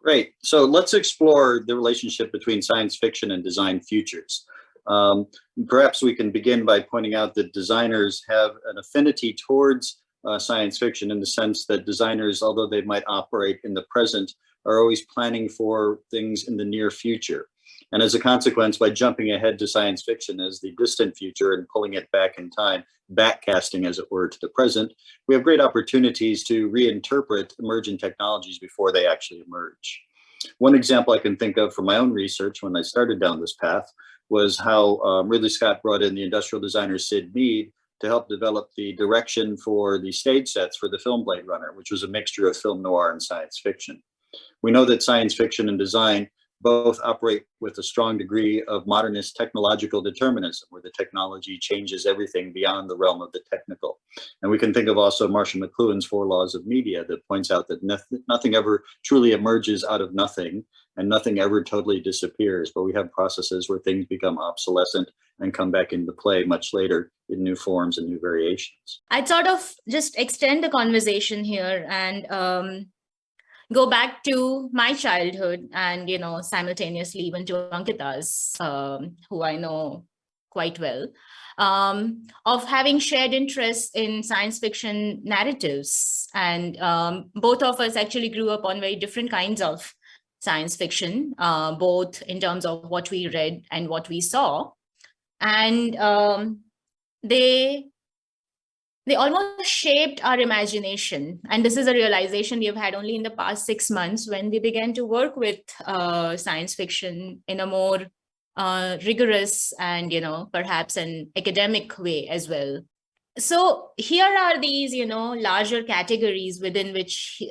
Great. So let's explore the relationship between science fiction and design futures. Perhaps we can begin by pointing out that designers have an affinity towards science fiction in the sense that designers, although they might operate in the present, are always planning for things in the near future. And as a consequence, by jumping ahead to science fiction as the distant future and pulling it back in time, backcasting as it were to the present, we have great opportunities to reinterpret emergent technologies before they actually emerge. One example I can think of from my own research when I started down this path was how Ridley Scott brought in the industrial designer Sid Mead to help develop the direction for the stage sets for the film Blade Runner, which was a mixture of film noir and science fiction. We know that science fiction and design both operate with a strong degree of modernist technological determinism, where the technology changes everything beyond the realm of the technical. And we can think of also Marshall McLuhan's Four Laws of Media that points out that nothing ever truly emerges out of nothing, and nothing ever totally disappears, but we have processes where things become obsolescent and come back into play much later in new forms and new variations. I'd sort of just extend the conversation here and go back to my childhood and, simultaneously even to Ankita's, who I know quite well, of having shared interests in science fiction narratives. And both of us actually grew up on very different kinds of science fiction, both in terms of what we read and what we saw. And they almost shaped our imagination. And this is a realization we have had only in the past 6 months when we began to work with science fiction in a more rigorous and, perhaps an academic way as well. So here are these, larger categories within which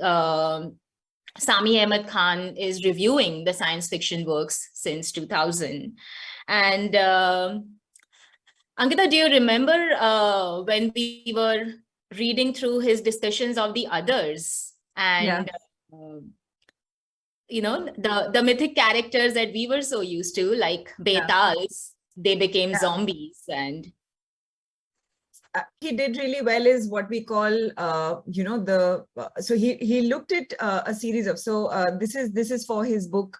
Sami Ahmed Khan is reviewing the science fiction works since 2000. And Ankita, do you remember when we were reading through his discussions of the others and, the mythic characters that we were so used to, like Betals, they became zombies and... He did really well is what we call, so he looked at a series of, this is for his book,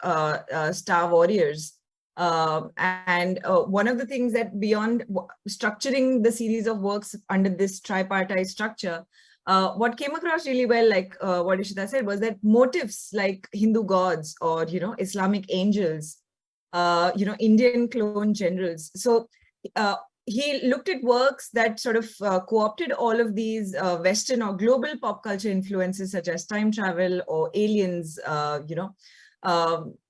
Star Warriors. And one of the things that beyond structuring the series of works under this tripartite structure, what came across really well, like what Ishita said, was that motifs like Hindu gods or, Islamic angels, Indian clone generals. So he looked at works that sort of co-opted all of these Western or global pop culture influences such as time travel or aliens,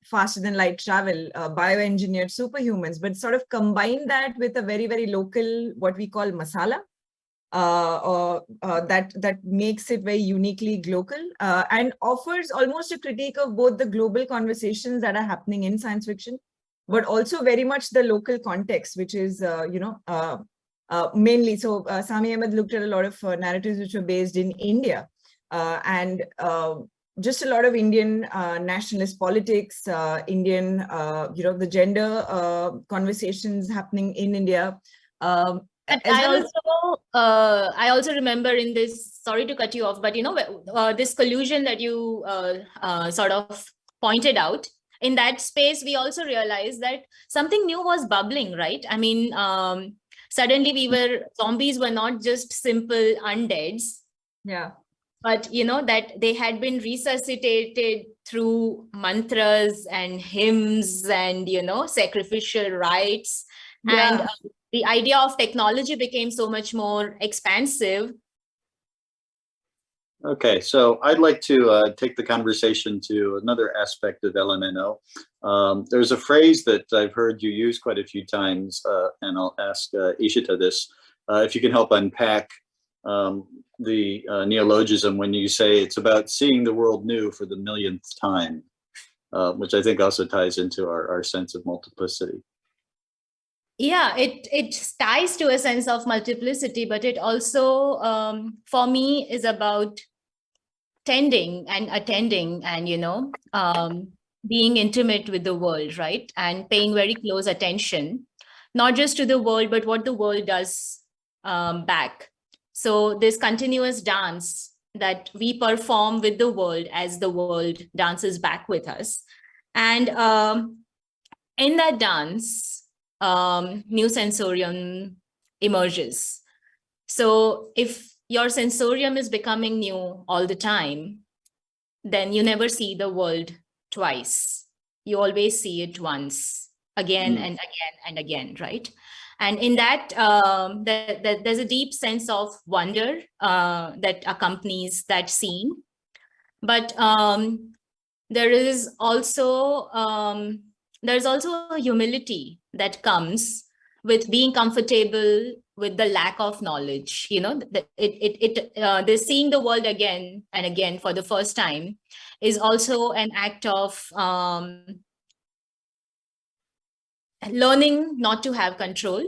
faster than light travel, bioengineered superhumans, but sort of combine that with a very, very local, what we call masala, that makes it very uniquely local and offers almost a critique of both the global conversations that are happening in science fiction, but also very much the local context, which is, mainly, so Sami Ahmed looked at a lot of narratives which were based in India and just a lot of Indian nationalist politics, Indian, the gender conversations happening in India. I also remember in this, sorry to cut you off, but this collusion that you sort of pointed out, in that space, we also realized that something new was bubbling, right? I mean, suddenly zombies were not just simple undeads. Yeah. But, that they had been resuscitated through mantras and hymns and, sacrificial rites. Yeah. And the idea of technology became so much more expansive. Okay, so I'd like to take the conversation to another aspect of LMNO. There's a phrase that I've heard you use quite a few times, and I'll ask Ishita this, if you can help unpack the neologism when you say it's about seeing the world new for the millionth time, which I think also ties into our sense of multiplicity. Yeah, it ties to a sense of multiplicity, but it also, for me, is about tending and attending and, being intimate with the world, right? And paying very close attention, not just to the world, but what the world does back. So this continuous dance that we perform with the world as the world dances back with us. And in that dance, new sensorium emerges. So if your sensorium is becoming new all the time, then you never see the world twice. You always see it once, again and again and again, right? And in that, there's a deep sense of wonder that accompanies that scene. But there's also a humility that comes with being comfortable with the lack of knowledge. You know, the seeing the world again and again for the first time is also an act of learning not to have control,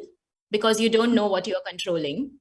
because you don't know what you're controlling.